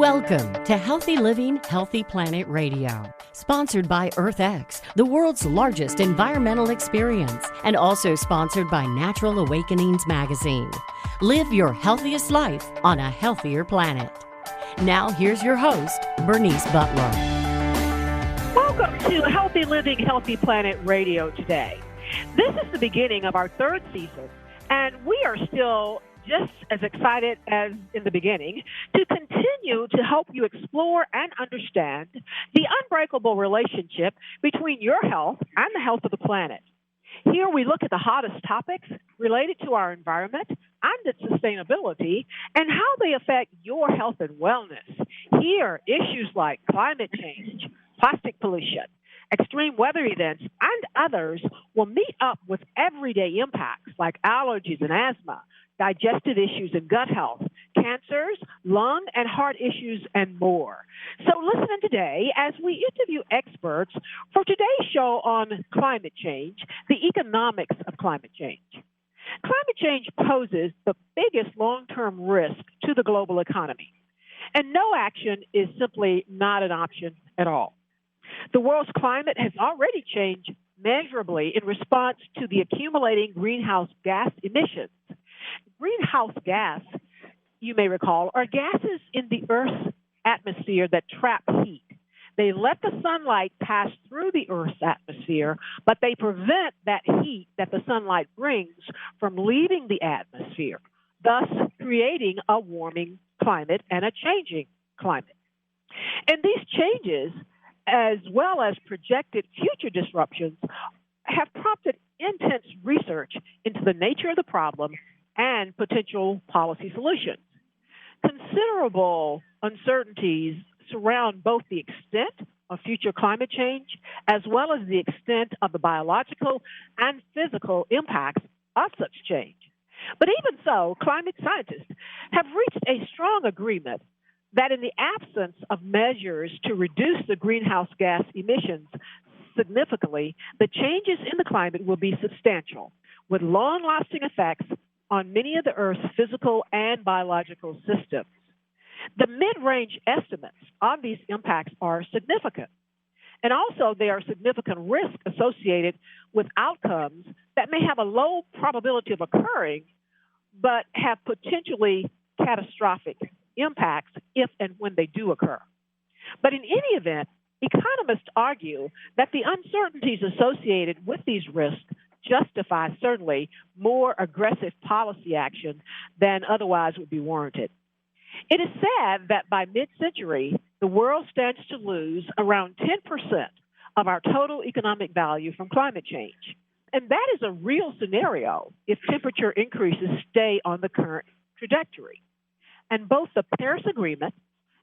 Welcome to Healthy Living, Healthy Planet Radio, sponsored by EarthX, the world's largest environmental experience, and also sponsored by Natural Awakenings magazine. Live your healthiest life on a healthier planet. Now here's your host, Bernice Butler. Welcome to Healthy Living, Healthy Planet Radio today. This is the beginning of our third season, and we are still just as excited as in the beginning to continue to help you explore and understand the unbreakable relationship between your health and the health of the planet. Here we look at the hottest topics related to our environment and its sustainability and how they affect your health and wellness. Here, issues like climate change, plastic pollution, extreme weather events, and others will meet up with everyday impacts like allergies and asthma, digestive issues and gut health, cancers, lung and heart issues, and more. So listen in today as we interview experts for today's show on climate change, the economics of climate change. Climate change poses the biggest long-term risk to the global economy, and no action is simply not an option at all. The world's climate has already changed measurably in response to the accumulating greenhouse gas emissions. Greenhouse gas, you may recall, are gases in the Earth's atmosphere that trap heat. They let the sunlight pass through the Earth's atmosphere, but they prevent that heat that the sunlight brings from leaving the atmosphere, thus creating a warming climate and a changing climate. And these changes, as well as projected future disruptions, have prompted intense research into the nature of the problem and potential policy solutions. Considerable uncertainties surround both the extent of future climate change as well as the extent of the biological and physical impacts of such change. But even so, climate scientists have reached a strong agreement that in the absence of measures to reduce the greenhouse gas emissions significantly, the changes in the climate will be substantial, with long-lasting effects on many of the Earth's physical and biological systems. The mid-range estimates on these impacts are significant, and also there are significant risks associated with outcomes that may have a low probability of occurring, but have potentially catastrophic impacts if and when they do occur. But in any event, economists argue that the uncertainties associated with these risks justify certainly more aggressive policy action than otherwise would be warranted. It is said that by mid-century, the world stands to lose around 10% of our total economic value from climate change. And that is a real scenario if temperature increases stay on the current trajectory. And both the Paris Agreement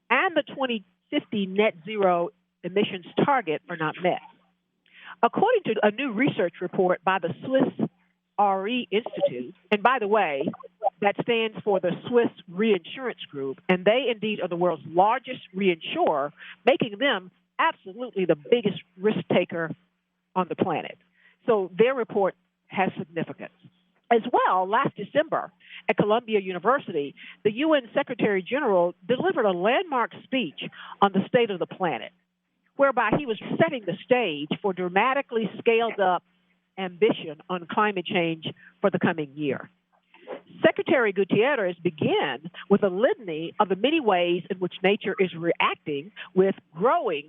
and the 2050 net zero emissions target are not met. According to a new research report by the Swiss RE Institute, and by the way, that stands for the Swiss Reinsurance Group, and they indeed are the world's largest reinsurer, making them absolutely the biggest risk taker on the planet. So their report has significance. As well, last December at Columbia University, the UN Secretary General delivered a landmark speech on the state of the planet, whereby he was setting the stage for dramatically scaled up ambition on climate change for the coming year. Secretary Gutierrez began with a litany of the many ways in which nature is reacting with growing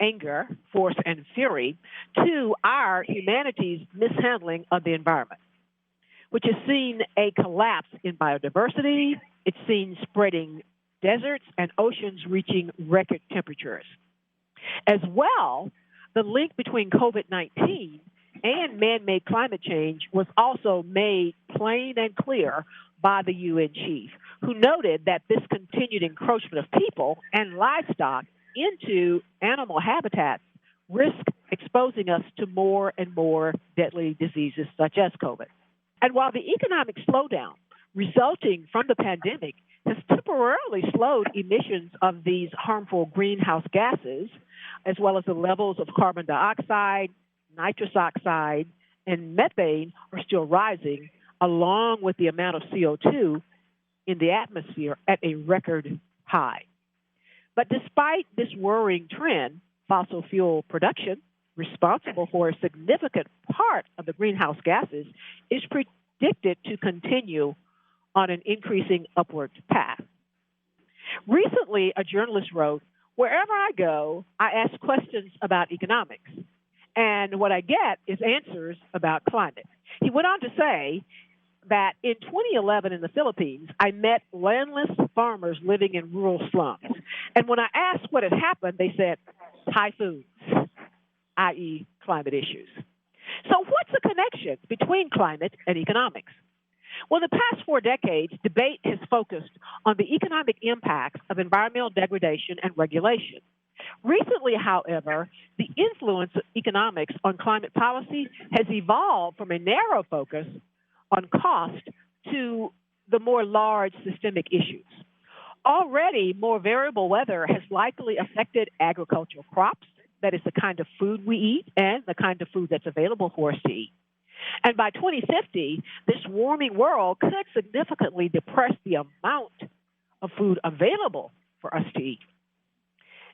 anger, force, and fury to our humanity's mishandling of the environment, which has seen a collapse in biodiversity. It's seen spreading deserts and oceans reaching record temperatures. As well, the link between COVID-19 and man-made climate change was also made plain and clear by the UN chief, who noted that this continued encroachment of people and livestock into animal habitats risk exposing us to more and more deadly diseases such as COVID. And while the economic slowdown resulting from the pandemic has temporarily slowed emissions of these harmful greenhouse gases, as well as the levels of carbon dioxide, nitrous oxide, and methane are still rising, along with the amount of CO2 in the atmosphere at a record high. But despite this worrying trend, fossil fuel production, responsible for a significant part of the greenhouse gases, is predicted to continue on an increasing upward path. Recently, a journalist wrote, "Wherever I go, I ask questions about economics, and what I get is answers about climate." He went on to say that in 2011 in the Philippines, I met landless farmers living in rural slums. And when I asked what had happened, they said typhoons, i.e., climate issues. So, what's the connection between climate and economics? Well, in the past 4 decades, debate has focused on the economic impacts of environmental degradation and regulation. Recently, however, the influence of economics on climate policy has evolved from a narrow focus on cost to the more large systemic issues. Already, more variable weather has likely affected agricultural crops, that is the kind of food we eat and the kind of food that's available for us to eat. And by 2050, this warming world could significantly depress the amount of food available for us to eat.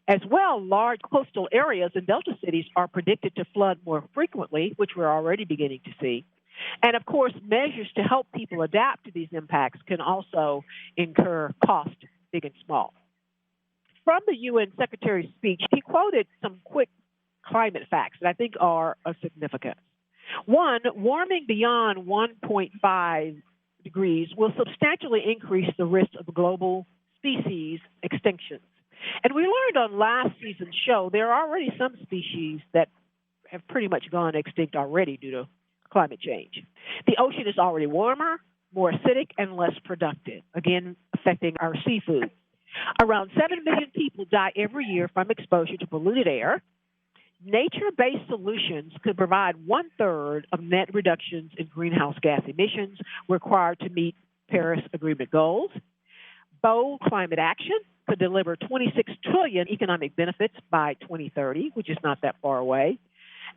As well, large coastal areas and delta cities are predicted to flood more frequently, which we're already beginning to see. And of course, measures to help people adapt to these impacts can also incur cost, big and small. From the UN Secretary's speech, he quoted some quick climate facts that I think are of significance. One, warming beyond 1.5 degrees will substantially increase the risk of global species extinctions. And we learned on last season's show there are already some species that have pretty much gone extinct already due to climate change. The ocean is already warmer, more acidic, and less productive, again, affecting our seafood. Around 7 million people die every year from exposure to polluted air. Nature-based solutions could provide 1/3 of net reductions in greenhouse gas emissions required to meet Paris Agreement goals. Bold climate action could deliver 26 trillion economic benefits by 2030, which is not that far away.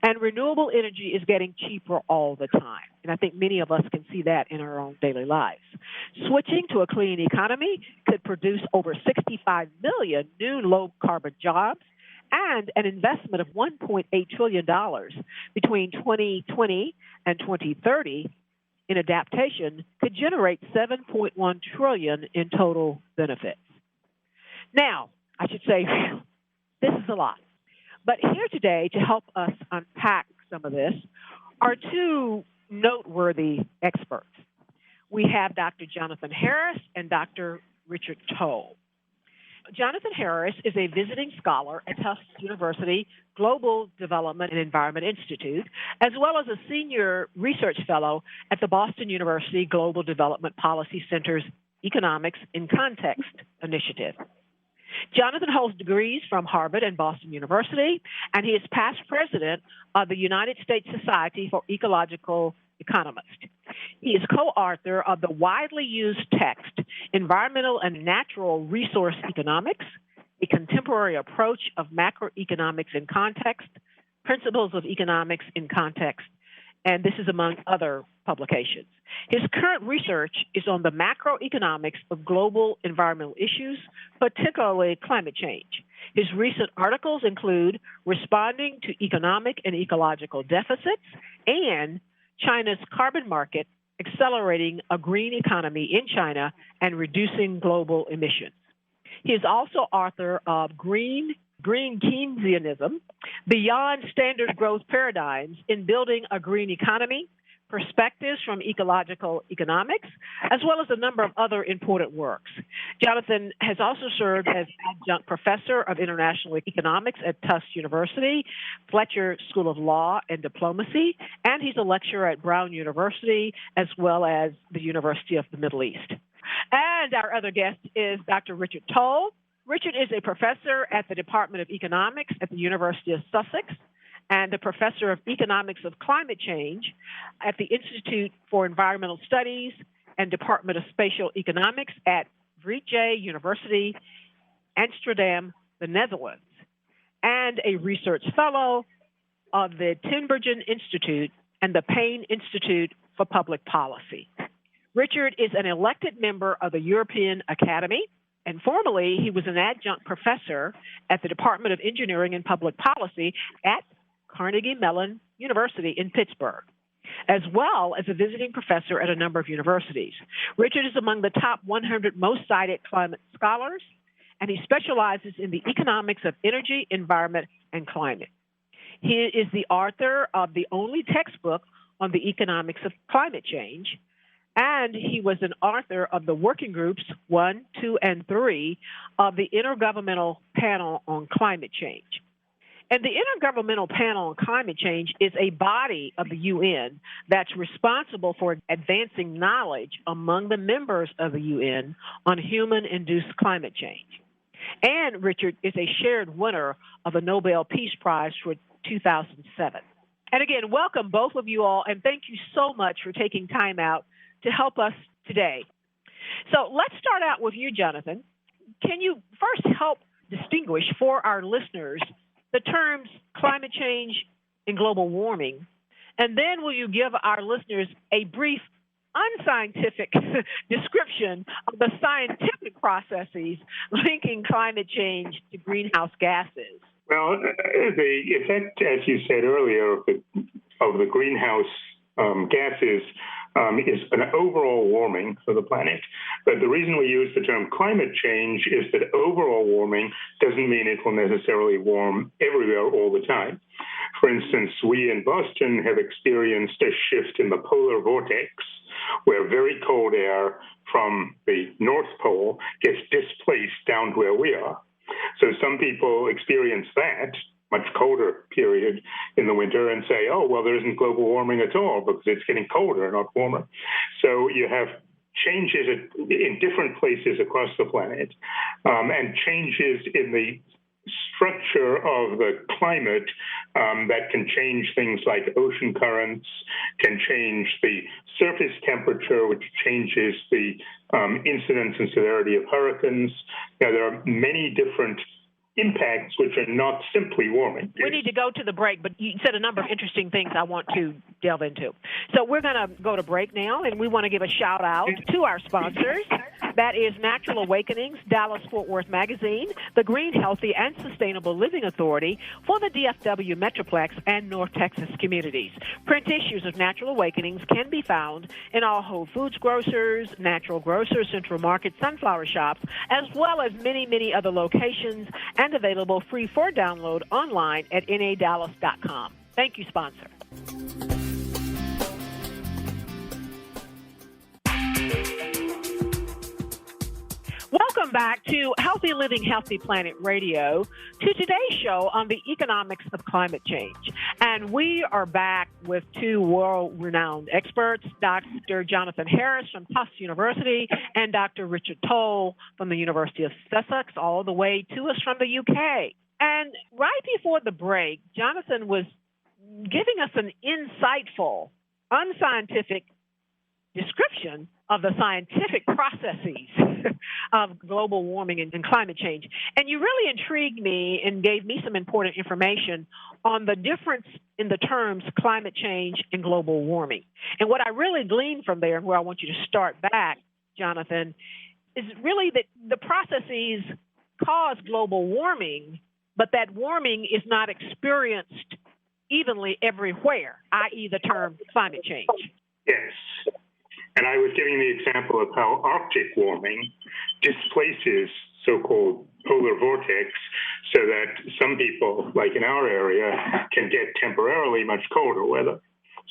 And renewable energy is getting cheaper all the time. And I think many of us can see that in our own daily lives. Switching to a clean economy could produce over 65 million new low-carbon jobs and an investment of $1.8 trillion between 2020 and 2030 in adaptation could generate $7.1 trillion in total benefits. Now, I should say, this is a lot. But here today to help us unpack some of this are two noteworthy experts. We have Dr. Jonathan Harris and Dr. Richard Toll. Jonathan Harris is a visiting scholar at Tufts University Global Development and Environment Institute, as well as a senior research fellow at the Boston University Global Development Policy Center's Economics in Context initiative. Jonathan holds degrees from Harvard and Boston University, and he is past president of the United States Society for Ecological Economists. He is co-author of the widely used text, Environmental and Natural Resource Economics, a contemporary approach of macroeconomics in context, Principles of Economics in Context, and this is among other publications. His current research is on the macroeconomics of global environmental issues, particularly climate change. His recent articles include Responding to Economic and Ecological Deficits and China's Carbon Market, Accelerating a Green Economy in China and Reducing Global Emissions. He is also author of Green Keynesianism, Beyond Standard Growth Paradigms in Building a Green Economy, Perspectives from Ecological Economics, as well as a number of other important works. Jonathan has also served as adjunct professor of international economics at Tufts University, Fletcher School of Law and Diplomacy, and he's a lecturer at Brown University, as well as the University of the Middle East. And our other guest is Dr. Richard Toll. Richard is a professor at the Department of Economics at the University of Sussex and the professor of Economics of Climate Change at the Institute for Environmental Studies and Department of Spatial Economics at Vrije University, Amsterdam, the Netherlands, and a research fellow of the Tinbergen Institute and the Payne Institute for Public Policy. Richard is an elected member of the European Academy And formerly, he was an adjunct professor at the Department of Engineering and Public Policy at Carnegie Mellon University in Pittsburgh, as well as a visiting professor at a number of universities. Richard is among the top 100 most cited climate scholars, and he specializes in the economics of energy, environment, and climate. He is the author of the only textbook on the economics of climate change, and he was an author of the working groups 1, 2, and 3 of the Intergovernmental Panel on Climate Change. And the Intergovernmental Panel on Climate Change is a body of the UN that's responsible for advancing knowledge among the members of the UN on human-induced climate change. And Richard is a shared winner of the Nobel Peace Prize for 2007. And again, welcome both of you all, and thank you so much for taking time out to help us today. So let's start out with you, Jonathan. Can you first help distinguish for our listeners the terms climate change and global warming? And then will you give our listeners a brief unscientific description of the scientific processes linking climate change to greenhouse gases? Well, the effect, as you said earlier, of the greenhouse gases is an overall warming for the planet. But the reason we use the term climate change is that overall warming doesn't mean it will necessarily warm everywhere all the time. For instance, we in Boston have experienced a shift in the polar vortex, where very cold air from the North Pole gets displaced down to where we are. So some people experience that much colder period in the winter and say, oh, well, there isn't global warming at all because it's getting colder, not warmer. So you have changes in different places across the planet and changes in the structure of the climate that can change things like ocean currents, can change the surface temperature, which changes the incidence and severity of hurricanes. Now, there are many different impacts which are not simply warming. We need to go to the break, but you said a number of interesting things I want to delve into. So we're going to go to break now, and we want to give a shout out to our sponsors. That is Natural Awakenings, Dallas-Fort Worth Magazine, the Green, Healthy, and Sustainable Living Authority for the DFW Metroplex and North Texas communities. Print issues of Natural Awakenings can be found in all Whole Foods grocers, Natural Grocers, Central Market, Sunflower Shops, as well as many, many other locations, and available free for download online at nadallas.com. Thank you, sponsor. Welcome back to Healthy Living, Healthy Planet Radio, to today's show on the economics of climate change. And we are back with two world-renowned experts, Dr. Jonathan Harris from Tufts University and Dr. Richard Toll from the University of Sussex, all the way to us from the UK. And right before the break, Jonathan was giving us an insightful, unscientific description of the scientific processes of global warming and climate change. And you really intrigued me and gave me some important information on the difference in the terms climate change and global warming. And what I really gleaned from there, and where I want you to start back, Jonathan, is really that the processes cause global warming, but that warming is not experienced evenly everywhere, i.e. the term climate change. Yes. And I was giving the example of how Arctic warming displaces so-called polar vortex so that some people, like in our area, can get temporarily much colder weather.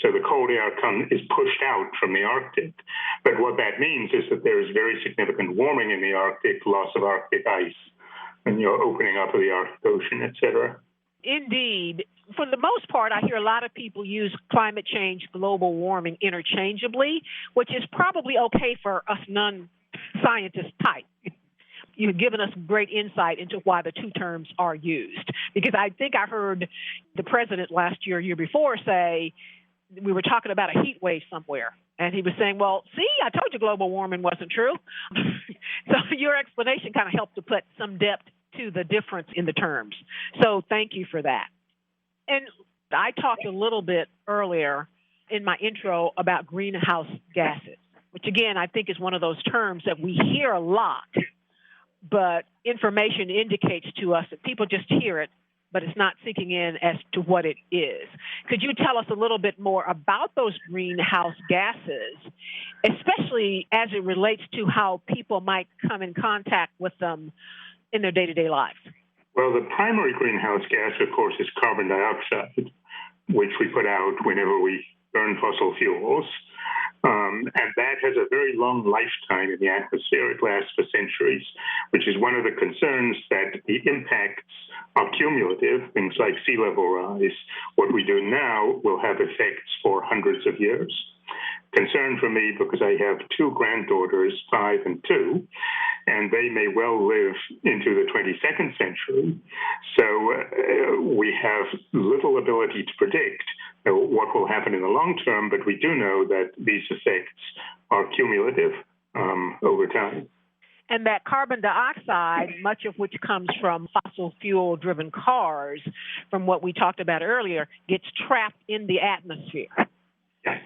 So the cold air is pushed out from the Arctic. But what that means is that there is very significant warming in the Arctic, loss of Arctic ice, and opening up of the Arctic Ocean, et cetera. Indeed. For the most part, I hear a lot of people use climate change, global warming interchangeably, which is probably okay for us non-scientist type. You've given us great insight into why the two terms are used. Because I think I heard the president last year, year before, say, we were talking about a heat wave somewhere. And he was saying, well, see, I told you global warming wasn't true. So your explanation kind of helped to put some depth to the difference in the terms. So thank you for that. And I talked a little bit earlier in my intro about greenhouse gases, which, again, I think is one of those terms that we hear a lot, but information indicates to us that people just hear it, but it's not sinking in as to what it is. Could you tell us a little bit more about those greenhouse gases, especially as it relates to how people might come in contact with them in their day-to-day lives? Well, the primary greenhouse gas, of course, is carbon dioxide, which we put out whenever we burn fossil fuels. And that has a very long lifetime in the atmosphere. It lasts for centuries, which is one of the concerns, that the impacts are cumulative. Things like sea level rise, what we do now will have effects for hundreds of years. Concern for me because I have two granddaughters, 5 and 2, and they may well live into the 22nd century. So we have little ability to predict what will happen in the long term, but we do know that these effects are cumulative over time. And that carbon dioxide, much of which comes from fossil fuel-driven cars, from what we talked about earlier, gets trapped in the atmosphere. Yeah.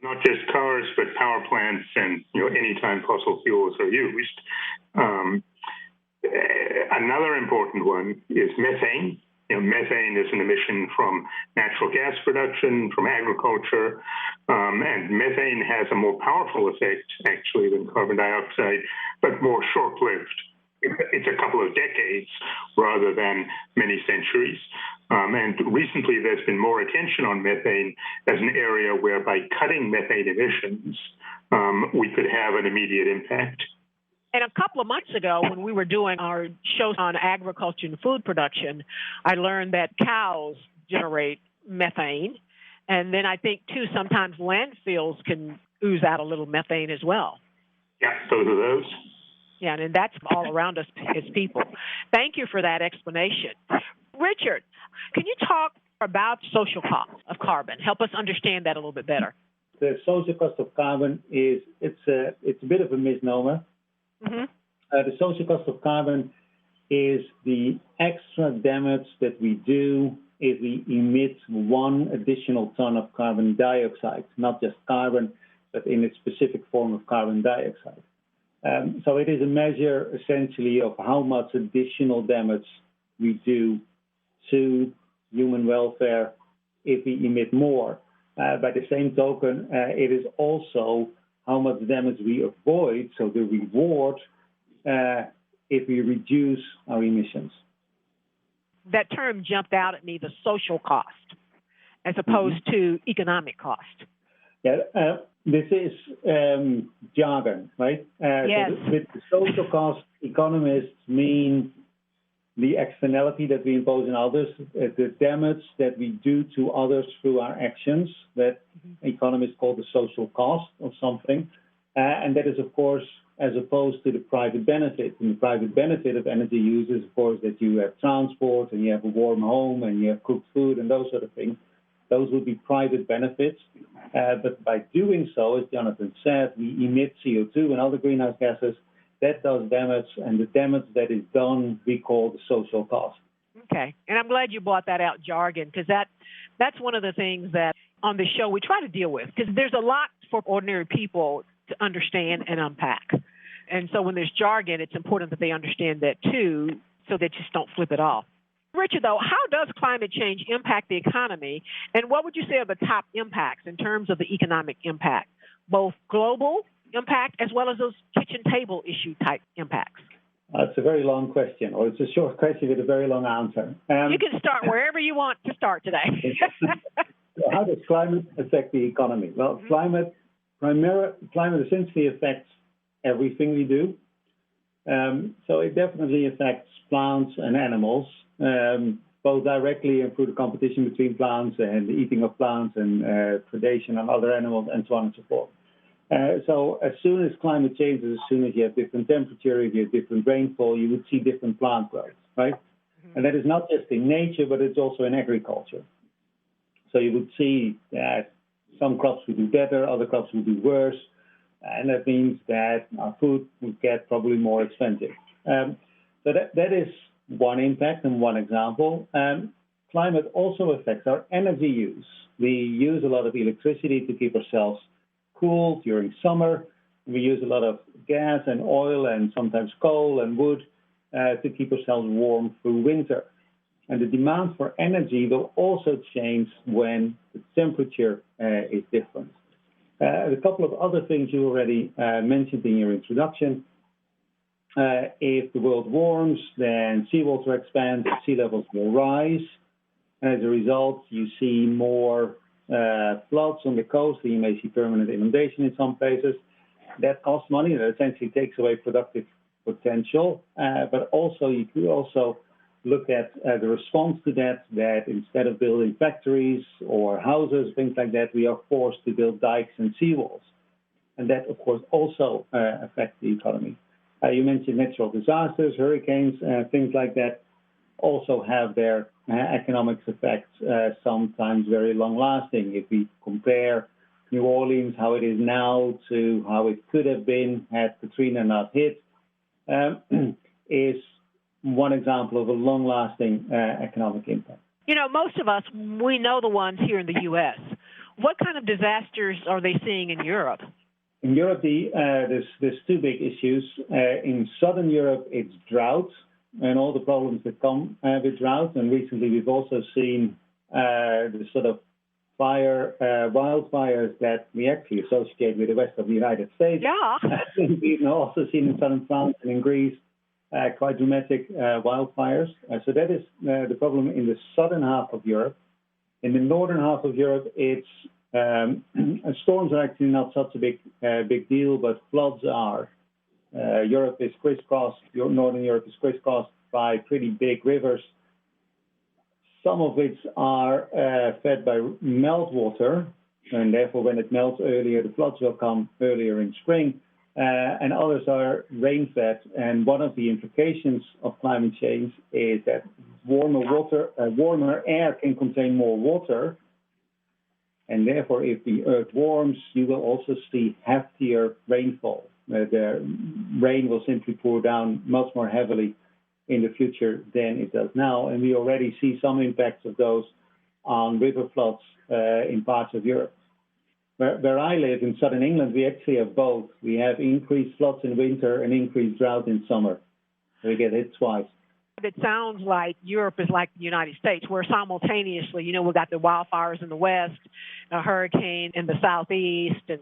Not just cars, but power plants and anytime fossil fuels are used. Another important one is methane. Methane is an emission from natural gas production, from agriculture, and methane has a more powerful effect, actually, than carbon dioxide, but more short-lived. It's a couple of decades rather than many centuries. And recently, there's been more attention on methane as an area where by cutting methane emissions, we could have an immediate impact. And a couple of months ago, when we were doing our show on agriculture and food production, I learned that cows generate methane. And then I think, too, sometimes landfills can ooze out a little methane as well. Yeah, both of those. Yeah, and that's all around us as people. Thank you for that explanation. Richard, can you talk about social cost of carbon? Help us understand that a little bit better. The social cost of carbon it's a bit of a misnomer. Mm-hmm. The social cost of carbon is the extra damage that we do if we emit 1 additional ton of carbon dioxide, not just carbon, but in its specific form of carbon dioxide. So it is a measure, essentially, of how much additional damage we do to human welfare if we emit more. By the same token, it is also how much damage we avoid, so the reward, if we reduce our emissions. That term jumped out at me, the social cost, as opposed to economic cost. Yeah, this is jargon, right? Yes. So with the social cost, economists mean the externality that we impose on others, the damage that we do to others through our actions, that economists call the social cost of something. And that is, of course, as opposed to the private benefit. And the private benefit of energy use is, of course, that you have transport and you have a warm home and you have cooked food and those sort of things. Those would be private benefits. But by doing so, as Jonathan said, we emit CO2 and other greenhouse gases. That does damage, and the damage that is done we call the social cost. Okay, and I'm glad you brought that out, jargon, because that's one of the things that on the show we try to deal with, because there's a lot for ordinary people to understand and unpack. And so when there's jargon, it's important that they understand that too, so they just don't flip it off. Richard, though, how does climate change impact the economy, and what would you say are the top impacts in terms of the economic impact, both global impact as well as those kitchen table issue type impacts? It's a very long question, or it's a short question with a very long answer. You can start wherever you want to start today. So how does climate affect the economy? Well, climate essentially affects everything we do. So it definitely affects plants and animals, both directly and through the competition between plants and the eating of plants and predation on other animals and so on and so forth. So as soon as climate changes, as soon as you have different temperature, if you have different rainfall, you would see different plant growth, right? And that is not just in nature, but it's also in agriculture. So you would see that some crops would do better, other crops would do worse, and that means that our food would get probably more expensive. So that is one impact and one example. Climate also affects our energy use. We use a lot of electricity to keep ourselves cool during summer. We use a lot of gas and oil and sometimes coal and wood to keep ourselves warm through winter. And the demand for energy will also change when the temperature is different. A couple of other things you already mentioned in your introduction. If the world warms, then seawater expands, sea levels will rise. And as a result, you see more floods on the coast, and you may see permanent inundation in some places. That costs money. That essentially takes away productive potential. But also, you could also look at the response to that instead of building factories or houses, things like that, we are forced to build dikes and seawalls. And that, of course, also affects the economy. You mentioned natural disasters, hurricanes, things like that also have their economic effects, sometimes very long-lasting. If we compare New Orleans, how it is now, to how it could have been had Katrina not hit, is one example of a long-lasting economic impact. You know, most of us, we know the ones here in the U.S. What kind of disasters are they seeing in Europe? In Europe, there's two big issues. In Southern Europe, it's drought and all the problems that come with drought. And recently, we've also seen the sort of wildfires that we actually associate with the rest of the United States. Yeah. We've also seen in southern France and in Greece quite dramatic wildfires. So that is the problem in the southern half of Europe. In the northern half of Europe, it's storms are actually not such a big deal, but floods are. Europe is crisscrossed. Northern Europe is crisscrossed by pretty big rivers, some of which are fed by meltwater, and therefore when it melts earlier, the floods will come earlier in spring, and others are rain-fed. And one of the implications of climate change is that warmer air can contain more water, and therefore if the earth warms, you will also see heftier rainfall. The rain will simply pour down much more heavily in the future than it does now. And we already see some impacts of those on river floods in parts of Europe. Where I live in southern England, we actually have both. We have increased floods in winter and increased drought in summer. So we get hit twice. It sounds like Europe is like the United States, where simultaneously, you know, we've got the wildfires in the west, a hurricane in the southeast, and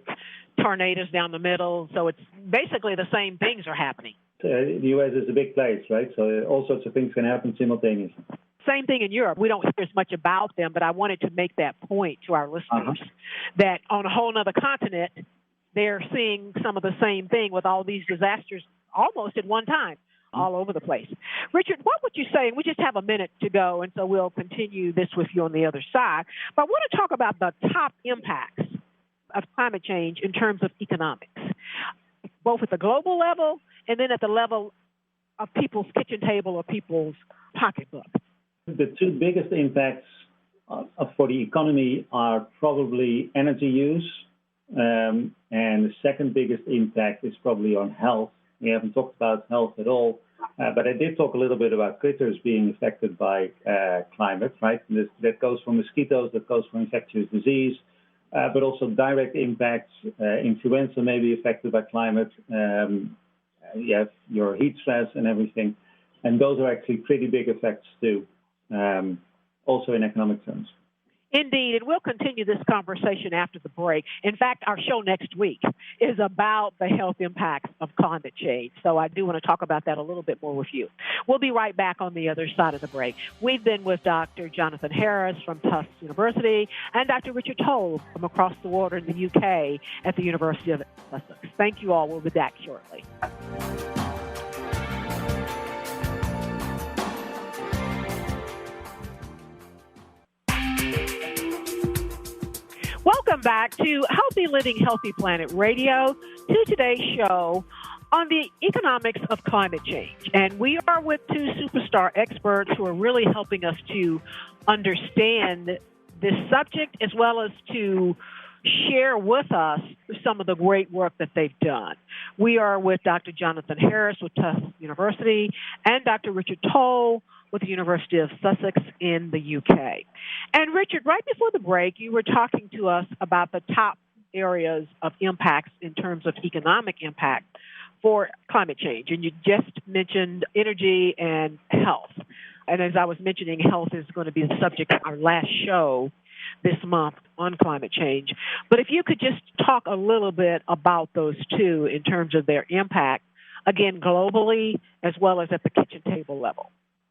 tornadoes down the middle. So it's basically the same things are happening. The U.S. is a big place, right? So all sorts of things can happen simultaneously. Same thing in Europe. We don't hear as much about them, but I wanted to make that point to our listeners that on a whole other continent, they're seeing some of the same thing with all these disasters almost at one time, all over the place. Richard, what would you say? And we just have a minute to go, and so we'll continue this with you on the other side. But I want to talk about the top impacts of climate change in terms of economics, both at the global level and then at the level of people's kitchen table or people's pocketbook. The two biggest impacts for the economy are probably energy use, and the second biggest impact is probably on health. We haven't talked about health at all, but I did talk a little bit about critters being affected by climate, right? And that goes from mosquitoes, that goes from infectious disease, but also direct impacts. Influenza may be affected by climate. You have your heat stress and everything, and those are actually pretty big effects too. Also in economic terms. Indeed, and we'll continue this conversation after the break. In fact, our show next week is about the health impacts of climate change. So I do want to talk about that a little bit more with you. We'll be right back on the other side of the break. We've been with Dr. Jonathan Harris from Tufts University and Dr. Richard Toll from across the water in the UK at the University of Sussex. Thank you all. We'll be back shortly. Welcome back to Healthy Living, Healthy Planet Radio, to today's show on the economics of climate change. And we are with two superstar experts who are really helping us to understand this subject as well as to share with us some of the great work that they've done. We are with Dr. Jonathan Harris with Tufts University and Dr. Richard Toll with the University of Sussex in the UK. And Richard, right before the break, you were talking to us about the top areas of impacts in terms of economic impact for climate change. And you just mentioned energy and health. And as I was mentioning, health is going to be the subject of our last show this month on climate change. But if you could just talk a little bit about those two in terms of their impact, again, globally as well as at the kitchen table level.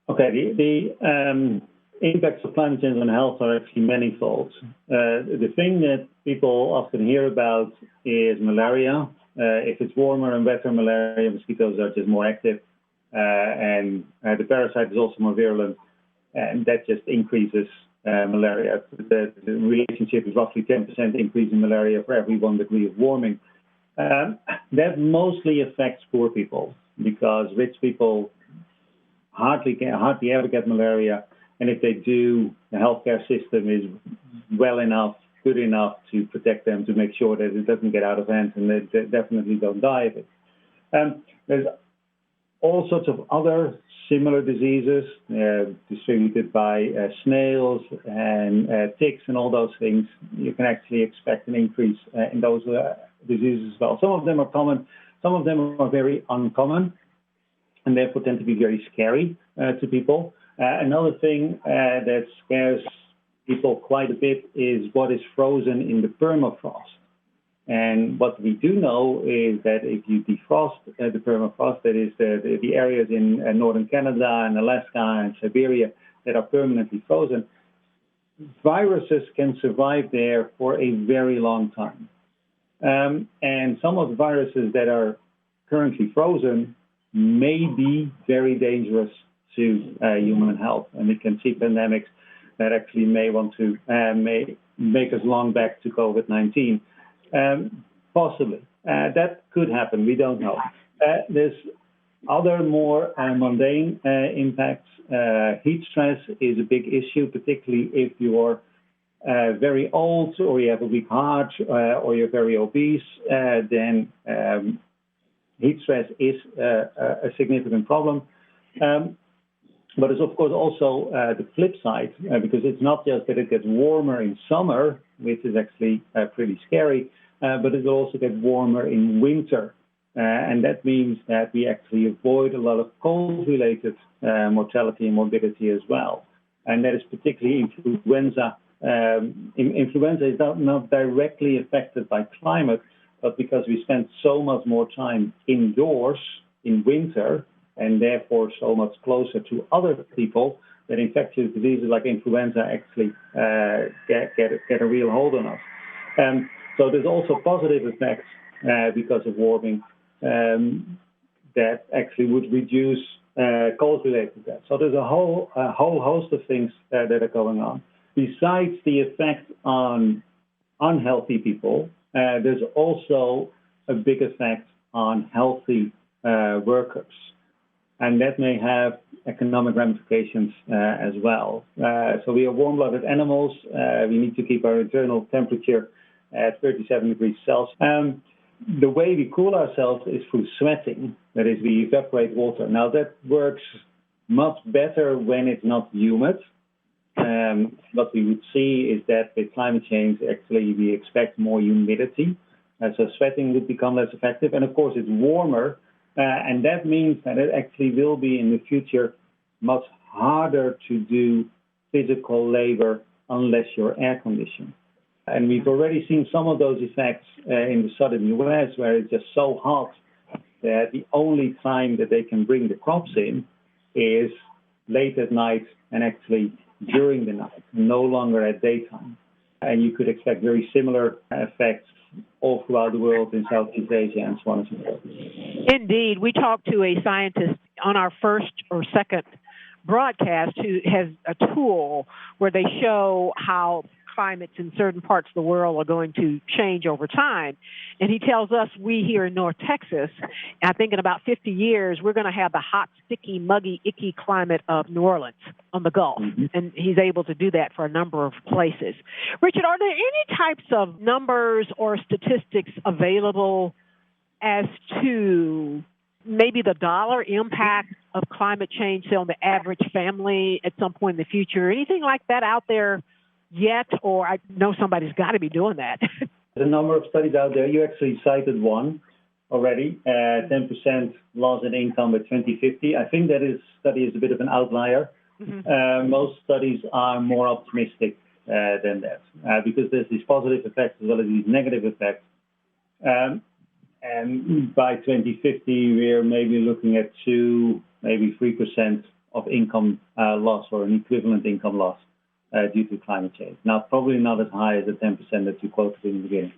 Okay, the impacts of climate change on health are actually manifold. The thing that people often hear about is malaria. If it's warmer and wetter, malaria mosquitoes are just more active. And the parasite is also more virulent, and that just increases malaria. The relationship is roughly 10% increase in malaria for every 1 degree of warming. That mostly affects poor people because rich people hardly ever get malaria, and if they do, the healthcare system is good enough to protect them, to make sure that it doesn't get out of hand and they definitely don't die of it. There's all sorts of other similar diseases distributed by snails and ticks and all those things. You can actually expect an increase in those diseases as well. Some of them are common, some of them are very uncommon, and therefore tend to be very scary to people. Another thing that scares people quite a bit is what is frozen in the permafrost. And what we do know is that if you defrost the permafrost, that is the areas in northern Canada and Alaska and Siberia that are permanently frozen, viruses can survive there for a very long time. And some of the viruses that are currently frozen may be very dangerous to human health. And we can see pandemics that actually may make us long back to COVID-19. Possibly. That could happen. We don't know. There's other more mundane impacts. Heat stress is a big issue, particularly if you're very old or you have a weak heart or you're very obese. Then heat stress is a significant problem. But it's, of course, also the flip side, because it's not just that it gets warmer in summer, which is actually pretty scary, but it will also get warmer in winter. And that means that we actually avoid a lot of cold-related mortality and morbidity as well. And that is particularly influenza. Influenza is not directly affected by climate, but because we spend so much more time indoors in winter, and therefore so much closer to other people, that infectious diseases like influenza actually get a real hold on us. So there's also positive effects because of warming that actually would reduce cold-related deaths. So there's a whole host of things that are going on. Besides the effect on unhealthy people, there's also a big effect on healthy workers. And that may have economic ramifications as well. So we are warm-blooded animals. We need to keep our internal temperature at 37 degrees Celsius. The way we cool ourselves is through sweating. That is, we evaporate water. Now, that works much better when it's not humid. What we would see is that with climate change, actually, we expect more humidity. So sweating would become less effective. And, of course, it's warmer. And that means that it actually will be in the future much harder to do physical labor unless you're air conditioned. And we've already seen some of those effects in the southern U.S., where it's just so hot that the only time that they can bring the crops in is late at night and actually during the night, no longer at daytime. And you could expect very similar effects all throughout the world in Southeast Asia and so on and so forth. Indeed. We talked to a scientist on our first or second broadcast who has a tool where they show how climates in certain parts of the world are going to change over time. And he tells us we here in North Texas, I think in about 50 years, we're going to have the hot, sticky, muggy, icky climate of New Orleans on the Gulf. Mm-hmm. And he's able to do that for a number of places. Richard, are there any types of numbers or statistics available as to maybe the dollar impact of climate change, say, on the average family at some point in the future? Anything like that out there yet? Or I know somebody's got to be doing that. There's a number of studies out there. You actually cited one already, 10% loss in income by 2050. I think that study is a bit of an outlier. Most studies are more optimistic than that because there's these positive effects as well as these negative effects. And by 2050, we're maybe looking at 2, maybe 3% of income loss or an equivalent income loss due to climate change. Now, probably not as high as the 10% that you quoted in the beginning.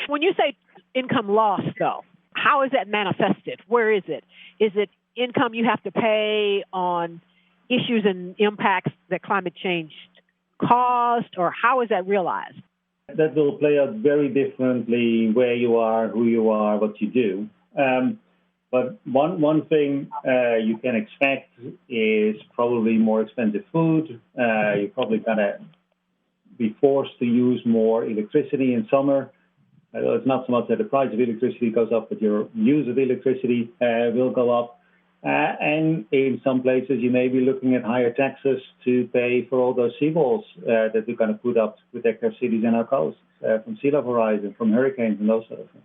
When you say income loss, though, how is that manifested? Where is it? Is it income you have to pay on issues and impacts that climate change caused, or how is that realized? That will play out very differently where you are, who you are, what you do. But one thing you can expect is probably more expensive food. You're probably going to be forced to use more electricity in summer. It's not so much that the price of electricity goes up, but your use of electricity will go up. And in some places, you may be looking at higher taxes to pay for all those seawalls that we're going to put up to protect our cities and our coasts from sea level rise and from hurricanes and those sort of things.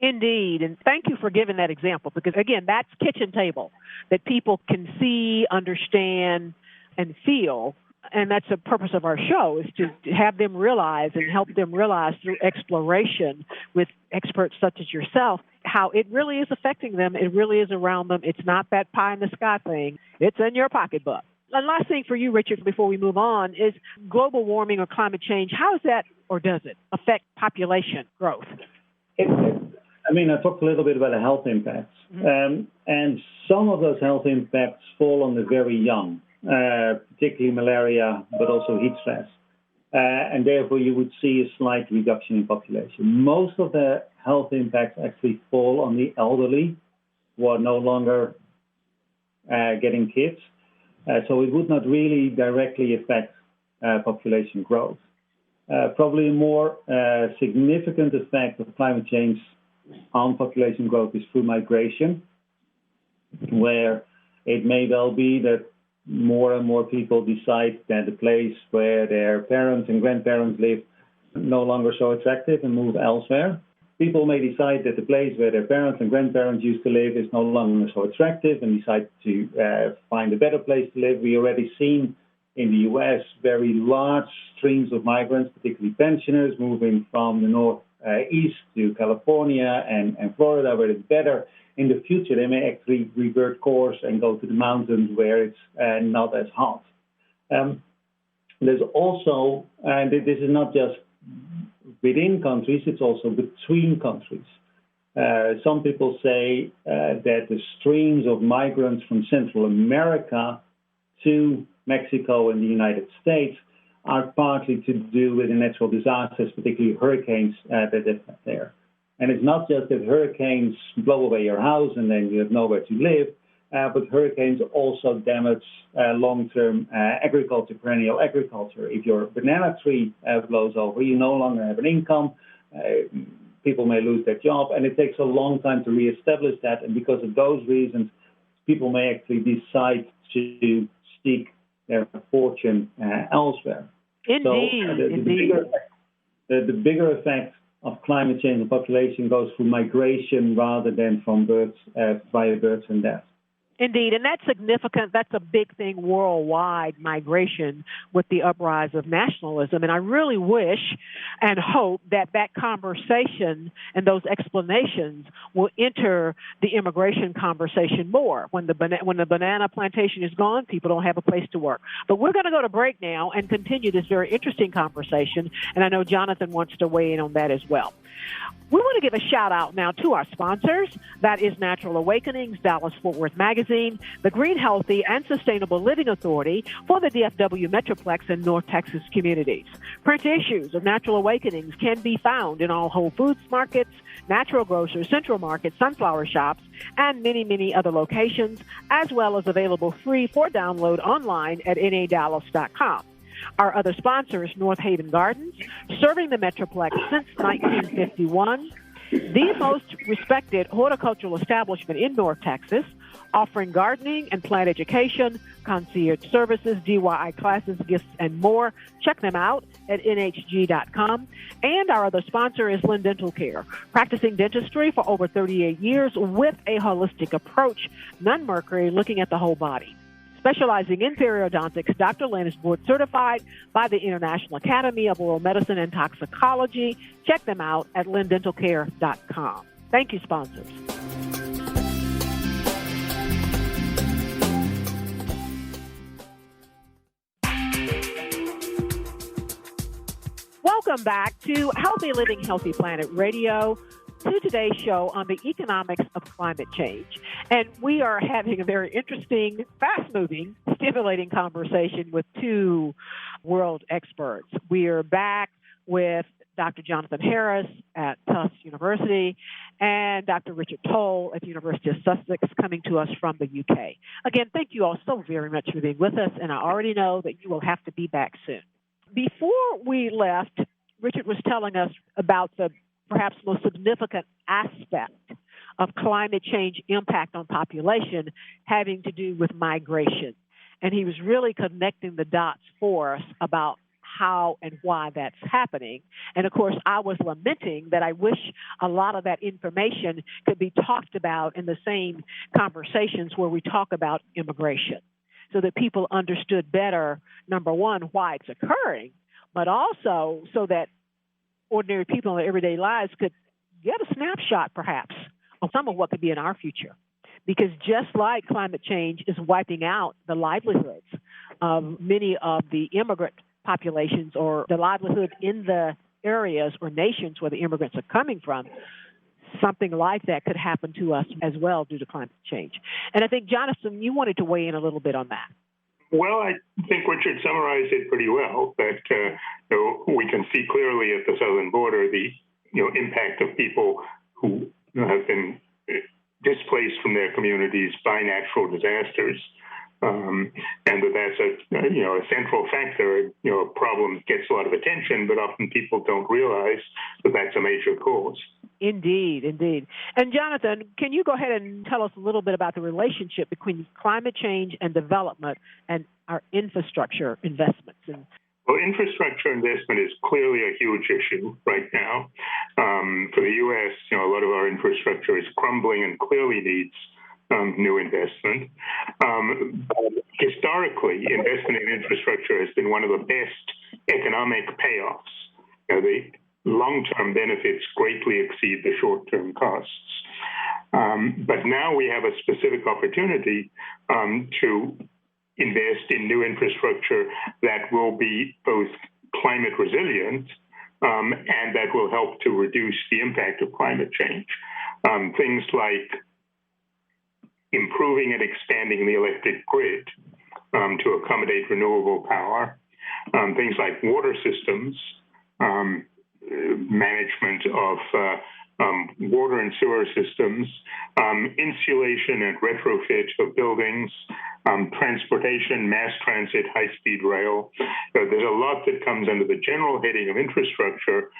Indeed. And thank you for giving that example because, again, that's kitchen table that people can see, understand, and feel. And that's the purpose of our show, is to have them realize and help them realize through exploration with experts such as yourself how it really is affecting them. It really is around them. It's not that pie in the sky thing. It's in your pocketbook. And last thing for you, Richard, before we move on, is global warming or climate change. How does that, or does it, affect population growth? I talked a little bit about the health impacts. And some of those health impacts fall on the very young. Particularly malaria, but also heat stress. And therefore, you would see a slight reduction in population. Most of the health impacts actually fall on the elderly who are no longer getting kids. So it would not really directly affect population growth. Probably a more significant effect of climate change on population growth is through migration, where it may well be that more and more people decide that the place where their parents and grandparents live no longer so attractive and move elsewhere. People may decide that the place where their parents and grandparents used to live is no longer so attractive and decide to find a better place to live. We already seen in the U.S. very large streams of migrants, particularly pensioners, moving from the northeast to California and Florida, where it's better. In the future, they may actually revert course and go to the mountains where it's not as hot. There's also, and this is not just within countries, it's also between countries. Some people say that the streams of migrants from Central America to Mexico and the United States are partly to do with the natural disasters, particularly hurricanes that are there. And it's not just that hurricanes blow away your house and then you have nowhere to live, but hurricanes also damage long-term agriculture, perennial agriculture. If your banana tree blows over, you no longer have an income. People may lose their job, and it takes a long time to reestablish that. And because of those reasons, people may actually decide to seek their fortune elsewhere. Indeed. So the bigger effect of climate change and population goes through migration rather than from births, via births and deaths. Indeed, and that's significant. That's a big thing worldwide, migration with the uprise of nationalism. And I really wish and hope that that conversation and those explanations will enter the immigration conversation more. When the banana plantation is gone, people don't have a place to work. But we're going to go to break now and continue this very interesting conversation. And I know Jonathan wants to weigh in on that as well. We want to give a shout out now to our sponsors. That is Natural Awakenings, Dallas-Fort Worth Magazine, the Green, Healthy, and Sustainable Living Authority for the DFW Metroplex and North Texas communities. Print issues of Natural Awakenings can be found in all Whole Foods markets, Natural Grocers, Central Market, Sunflower Shops, and many, many other locations, as well as available free for download online at nadallas.com. Our other sponsor is North Haven Gardens, serving the Metroplex since 1951, the most respected horticultural establishment in North Texas, offering gardening and plant education, concierge services, DIY classes, gifts, and more. Check them out at nhg.com. And our other sponsor is Lynn Dental Care, practicing dentistry for over 38 years with a holistic approach, non-mercury, looking at the whole body. Specializing in periodontics, Dr. Lynn is board certified by the International Academy of Oral Medicine and Toxicology. Check them out at lindentalcare.com. Thank you, sponsors. Welcome back to Healthy Living, Healthy Planet Radio, to today's show on the economics of climate change. And we are having a very interesting, fast-moving, stimulating conversation with two world experts. We are back with Dr. Jonathan Harris at Tufts University and Dr. Richard Toll at the University of Sussex, coming to us from the UK. Again, thank you all so very much for being with us, and I already know that you will have to be back soon. Before we left, Richard was telling us about the perhaps most significant aspect of climate change impact on population having to do with migration. And he was really connecting the dots for us about how and why that's happening. And of course, I was lamenting that I wish a lot of that information could be talked about in the same conversations where we talk about immigration, so that people understood better, number one, why it's occurring, but also so that ordinary people in their everyday lives could get a snapshot, perhaps, of some of what could be in our future. Because just like climate change is wiping out the livelihoods of many of the immigrant populations, or the livelihood in the areas or nations where the immigrants are coming from, something like that could happen to us as well due to climate change. And I think, Jonathan, you wanted to weigh in a little bit on that. Well, I think Richard summarized it pretty well, that we can see clearly at the southern border the impact of people who have been displaced from their communities by natural disasters, and that's a central factor. A problem gets a lot of attention, but often people don't realize that that's a major cause. Indeed, indeed. And Jonathan, can you go ahead and tell us a little bit about the relationship between climate change and development and our infrastructure investments? Well, infrastructure investment is clearly a huge issue right now. For the U.S., a lot of our infrastructure is crumbling and clearly needs new investment. But historically, investment in infrastructure has been one of the best economic payoffs. The long-term benefits greatly exceed the short-term costs. But now we have a specific opportunity to invest in new infrastructure that will be both climate resilient and that will help to reduce the impact of climate change. Things like improving and expanding the electric grid to accommodate renewable power, things like water systems, management of water and sewer systems, insulation and retrofit of buildings, transportation, mass transit, high-speed rail. There's a lot that comes under the general heading of infrastructure,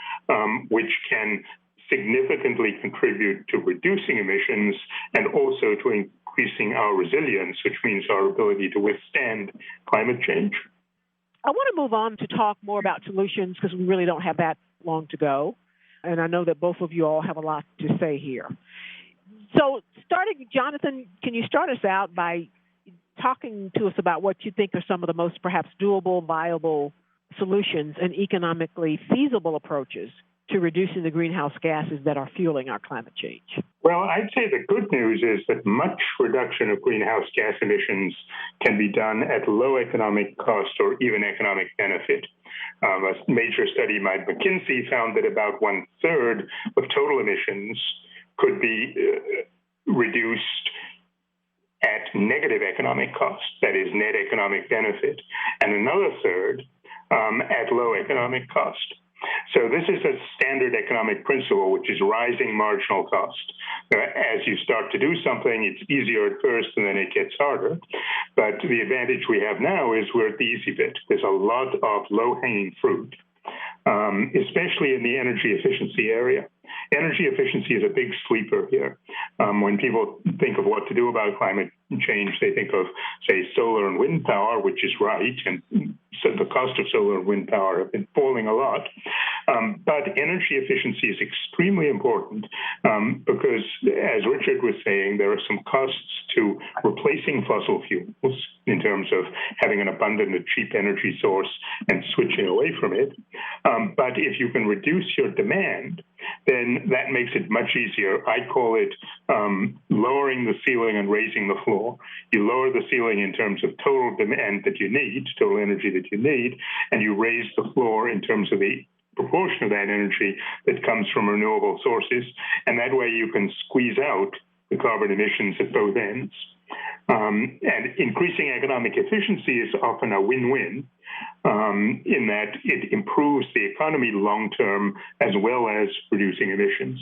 which can significantly contribute to reducing emissions and also to increasing our resilience, which means our ability to withstand climate change. I want to move on to talk more about solutions, because we really don't have that long to go. And I know that both of you all have a lot to say here. So starting, Jonathan, can you start us out by talking to us about what you think are some of the most perhaps doable, viable solutions and economically feasible approaches to reducing the greenhouse gases that are fueling our climate change? Well, I'd say the good news is that much reduction of greenhouse gas emissions can be done at low economic cost or even economic benefit. A major study by McKinsey found that about 1/3 of total emissions could be reduced at negative economic cost, that is, net economic benefit, and another third at low economic cost. So this is a standard economic principle, which is rising marginal cost. As you start to do something, it's easier at first, and then it gets harder. But the advantage we have now is we're at the easy bit. There's a lot of low-hanging fruit, especially in the energy efficiency area. energy efficiency is a big sleeper here. When people think of what to do about climate change, they think of, say, solar and wind power, which is right, and so the cost of solar and wind power have been falling a lot. But energy efficiency is extremely important because, as Richard was saying, there are some costs to replacing fossil fuels in terms of having an abundant and cheap energy source and switching away from it. But if you can reduce your demand, then that makes it much easier. I call it lowering the ceiling and raising the floor. You lower the ceiling in terms of total demand that you need, total energy that you need, and you raise the floor in terms of the proportion of that energy that comes from renewable sources. And that way you can squeeze out the carbon emissions at both ends. And increasing economic efficiency is often a win-win in that it improves the economy long-term as well as reducing emissions.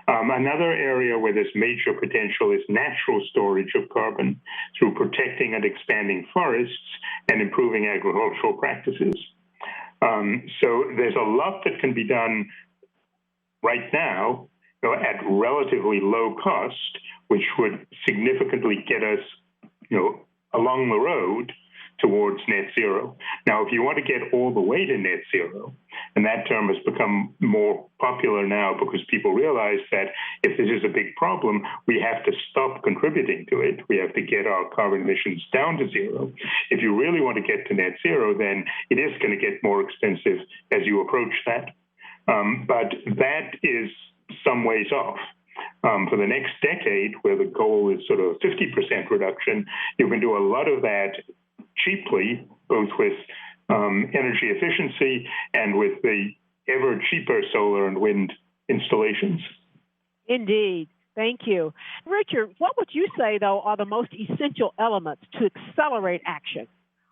Another area where there's major potential is natural storage of carbon through protecting and expanding forests and improving agricultural practices. So there's a lot that can be done right now, at relatively low cost, which would significantly get us, along the road towards net zero. Now, if you want to get all the way to net zero, and that term has become more popular now because people realize that if this is a big problem, we have to stop contributing to it. We have to get our carbon emissions down to zero. If you really want to get to net zero, then it is going to get more expensive as you approach that. But that is some ways off. For the next decade, where the goal is sort of 50% reduction, you can do a lot of that cheaply, both with energy efficiency and with the ever cheaper solar and wind installations. Indeed. Thank you. Richard, what would you say, though, are the most essential elements to accelerate action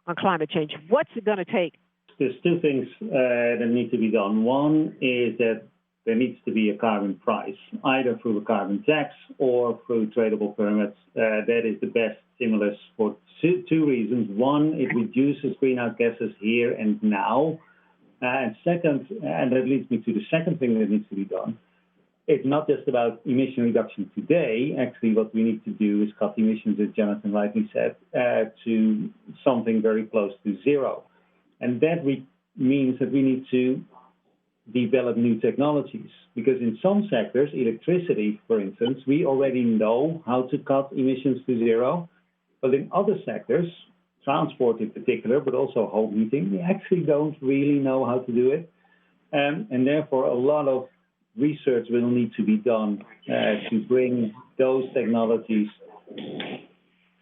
on climate change? What's it going to take? There's two things that need to be done. One is that there needs to be a carbon price, either through a carbon tax or through tradable permits. That is the best stimulus for two reasons. One, it reduces greenhouse gases here and now. And second, and that leads me to the second thing that needs to be done, it's not just about emission reduction today. Actually, what we need to do is cut emissions, as Jonathan rightly said, to something very close to zero. And that means that we need to develop new technologies, because in some sectors, electricity, for instance, we already know how to cut emissions to zero, but in other sectors, transport in particular, but also home heating, we actually don't really know how to do it, and therefore a lot of research will need to be done to bring those technologies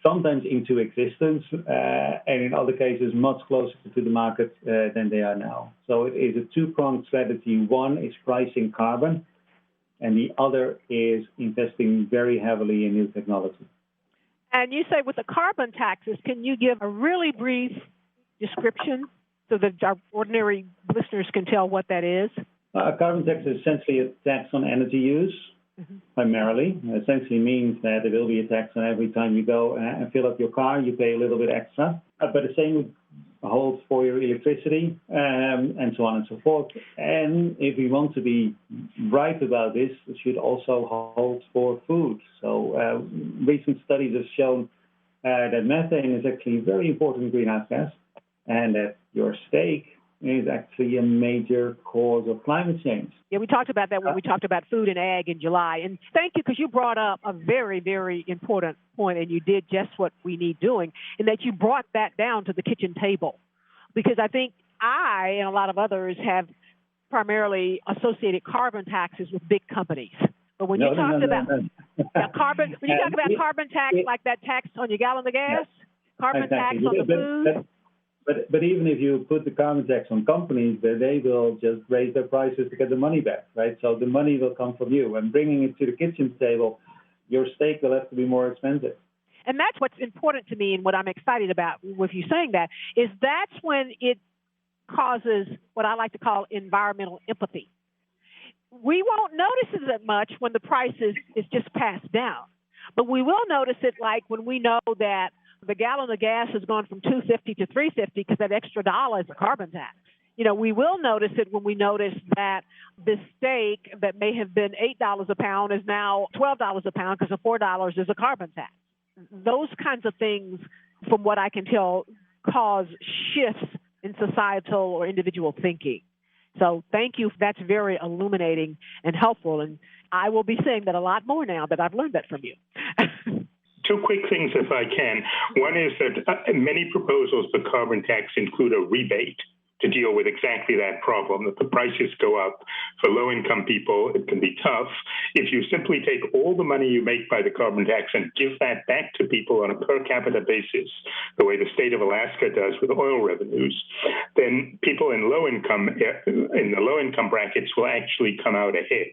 sometimes into existence, and in other cases, much closer to the market than they are now. So it is a two-pronged strategy. One is pricing carbon, and the other is investing very heavily in new technology. And you say with the carbon taxes, can you give a really brief description so that our ordinary listeners can tell what that is? A carbon tax is essentially a tax on energy use. Primarily, it essentially means that there will be a tax on every time you go and fill up your car, you pay a little bit extra. But the same holds for your electricity and so on and so forth. And if we want to be right about this, it should also hold for food. So recent studies have shown that methane is actually a very important greenhouse gas, and that your steak is actually a major cause of climate change. Yeah, we talked about that when we talked about food and ag in July. And thank you, because you brought up a very, very important point, and you did just what we need doing, in that you brought that down to the kitchen table. Because I think I and a lot of others have primarily associated carbon taxes with big companies. But when you talk about carbon, when you talk about carbon tax, like that tax on your gallon of gas, carbon tax on the food. But even if you put the carbon tax on companies, they will just raise their prices to get the money back, right? So the money will come from you. And bringing it to the kitchen table, your steak will have to be more expensive. And that's what's important to me, and what I'm excited about with you saying that, is that's when it causes what I like to call environmental empathy. We won't notice it that much when the price is just passed down. But we will notice it like when we know that the gallon of gas has gone from $2.50 to $3.50 because that extra dollar is a carbon tax. We will notice it when we notice that the steak that may have been $8 a pound is now $12 a pound because of $4 is a carbon tax. Those kinds of things, from what I can tell, cause shifts in societal or individual thinking. So thank you. That's very illuminating and helpful. And I will be saying that a lot more now that I've learned that from you. Two quick things, if I can. One is that many proposals for carbon tax include a rebate to deal with exactly that problem, that the prices go up. For low-income people, it can be tough. If you simply take all the money you make by the carbon tax and give that back to people on a per capita basis, the way the state of Alaska does with oil revenues, then people in the low-income brackets will actually come out ahead.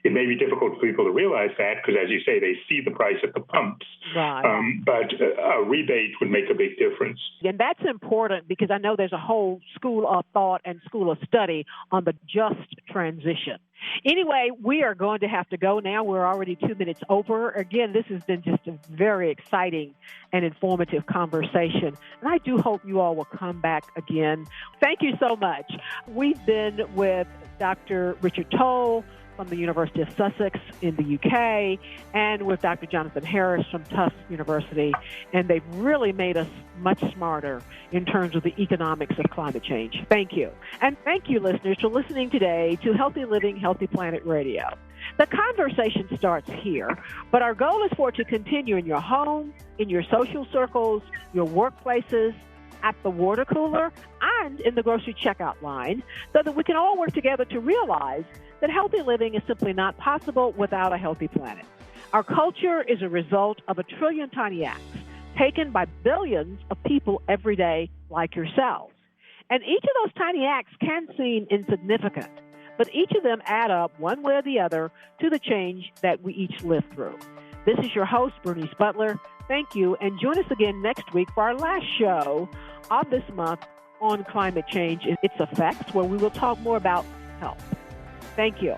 It may be difficult for people to realize that because, as you say, they see the price at the pumps. Right. But a rebate would make a big difference. And that's important because I know there's a whole school of thought and school of study on the just transition. Anyway, we are going to have to go now. We're already 2 minutes over. Again, this has been just a very exciting and informative conversation. And I do hope you all will come back again. Thank you so much. We've been with Dr. Richard Toll from the University of Sussex in the UK, and with Dr. Jonathan Harris from Tufts University, and they've really made us much smarter in terms of the economics of climate change. Thank you. And thank you, listeners, for listening today to Healthy Living, Healthy Planet Radio. The conversation starts here, but our goal is for it to continue in your home, in your social circles, your workplaces, at the water cooler, and in the grocery checkout line, so that we can all work together to realize that healthy living is simply not possible without a healthy planet. Our culture is a result of 1 trillion tiny acts taken by billions of people every day like yourselves. And each of those tiny acts can seem insignificant, but each of them add up one way or the other to the change that we each live through. This is your host, Bernice Butler. Thank you, and join us again next week for our last show of this month on climate change and its effects, where we will talk more about health. Thank you.